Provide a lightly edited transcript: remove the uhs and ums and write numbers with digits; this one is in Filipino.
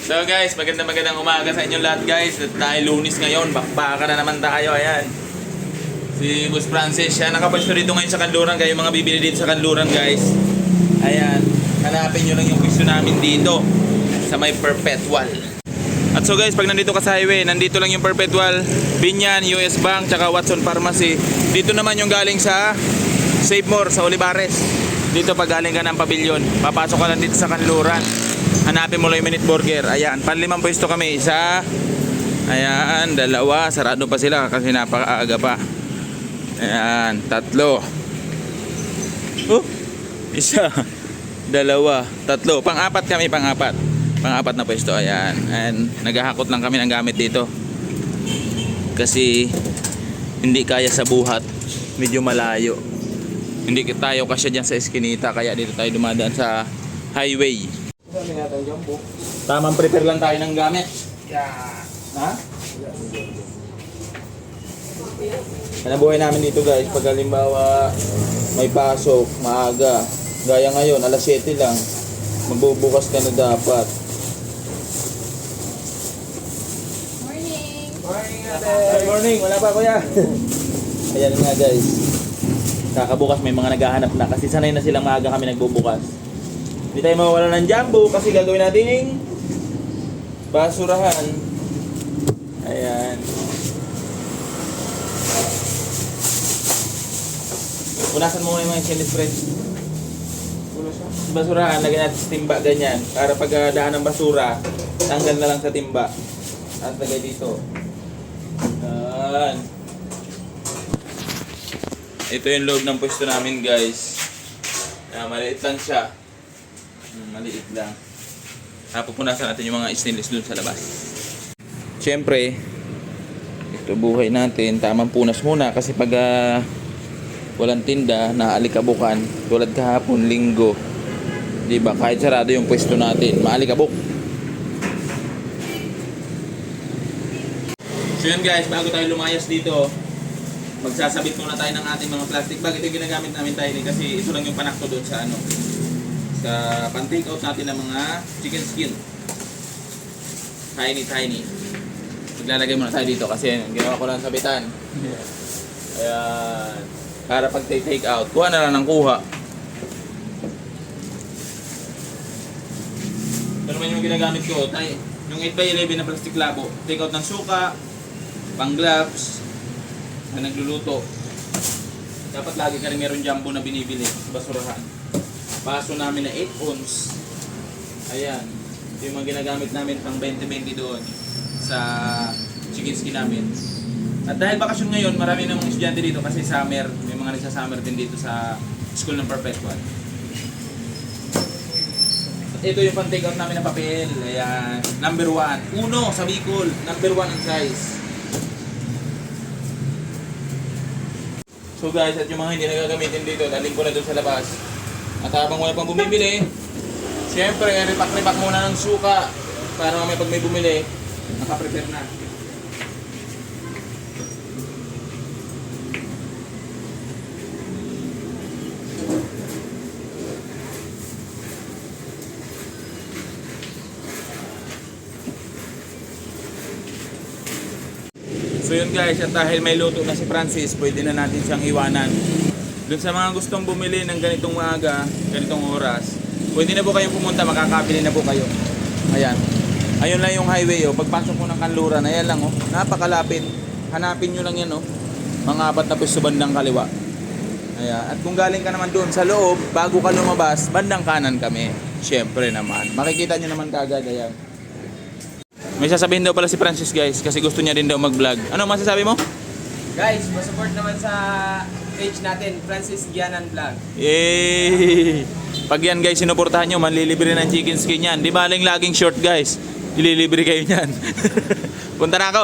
So guys, magandang umaga sa inyo lahat guys. At dahil Lunes ngayon, bakbaka na naman tayo. Ayan. Si Boss Francis, siya nakapwesto dito ngayon sa Kanluran. Kayo mga bibili dito sa Kanluran guys. Ayan. Hanapin nyo lang yung pwesto namin dito sa may Perpetual. At so guys, pag nandito ka sa highway, nandito lang yung Perpetual, Binyan, US Bank, tsaka Watson Pharmacy. Dito naman yung galing sa Save More sa Olivares. Dito pag galing ka ng Pavilion, papasok ka lang dito sa Kanluran. Hanapin mo lang yung Minute Burger. Ayan, panlimang pwesto kami. Isa, ayan, dalawa. Sarado pa sila kasi napakaaga pa. Ayan, tatlo. Isa, dalawa, tatlo. Pang-apat kami, pang-apat. Pang-apat na pwesto, ayan. And naghahakot lang kami ng gamit dito. Kasi hindi kaya sa buhat. Medyo malayo. Hindi tayo kasya dyan sa eskinita. Kaya dito tayo dumadaan sa highway. Tamang prepare lang tayo ng gamit. Yeah. Ha? Kanabuhay namin dito guys. Pag halimbawa may pasok, maaga. Gaya ngayon, alas 7 lang. Magbubukas ka na dapat. Morning! Morning ate! Good morning! Wala pa kuya? Ayan nga guys. Kakabukas may mga naghahanap na. Kasi sanay na silang maaga kami nagbubukas. Hindi tayo mawawala ng jumbo kasi gagawin natin basurahan. Ayan. Punasan mo muna yung mga stainless thread. Basurahan, lagyan natin sa timba ganyan. Para pag daan ng basura, tanggal na lang sa timba. At lagay dito. Ayan. Ito yung loob ng pwesto namin guys. Maliit lang siya. Maliit lang. Pupunasan natin yung mga stainless dun sa labas. Siyempre, ito buhay natin. Tamang punas muna kasi pag walang tinda, naalikabukan. Tulad kahapon, linggo. Diba? Kahit sarado yung pwesto natin, maalikabok. So yun guys, bago tayo lumayas dito, magsasabit muna tayo ng ating mga plastic bag. Ito yung ginagamit namin tayo kasi ito lang yung panakto doon sa sa pan-take out natin ng mga chicken skin. Tiny. Maglalagay muna tayo dito kasi ginawa ko lang sabitan. Ayan. Para pag take out, kuha na lang ng kuha. Ito naman yung ginagamit ko. Yung 8x11 na plastic labo. Take out ng suka, pang gloves, na nagluluto. Dapat lagi ka rin meron jumbo na binibili sa basurahan. Baso namin na 8 ounce. Ayan. Ito yung mga ginagamit namin pang 20-20 doon sa chicken skin namin. At dahil bakasyon ngayon, marami namang estudyante dito kasi summer. May mga nagsa-summer din dito sa school ng Perpetual. At ito yung pan-take out namin na papel. Ayan. Number 1. Uno sa Bicol. Number 1 ang size. So guys, at yung mga hindi nagagamitin dito, daling ko na doon sa labas. At habang wala pang bumibili, siyempre, repack muna ng suka para mamaya pag may bumili, nakaprepare na. So yun guys, at dahil may luto na si Francis, pwede na natin siyang iwanan. Doon sa mga gustong bumili ng ganitong maaga, ganitong oras, pwede na po kayong pumunta, makakabili na po kayo. Ayan. Ayun lang yung highway, oh. Pagpasok mo ng Kanluran, ayan lang, oh. Napakalapit. Hanapin nyo lang yan, oh. Mga apat na pwesto bandang kaliwa. Ayan. At kung galing ka naman doon sa loob, bago ka lumabas, bandang kanan kami. Siyempre naman. Makikita nyo naman kagad, ayan. May sasabihin daw pala si Francis guys, kasi gusto niya din daw mag-vlog. Ano masasabi mo? Guys, masupport naman sa page natin, Francis Gianan Vlog. Yay! Pag yan guys, sinuportahan nyo, manlilibre ng chicken skin yan. Di baling laging short guys. Ililibre kayo niyan. Punta na ako.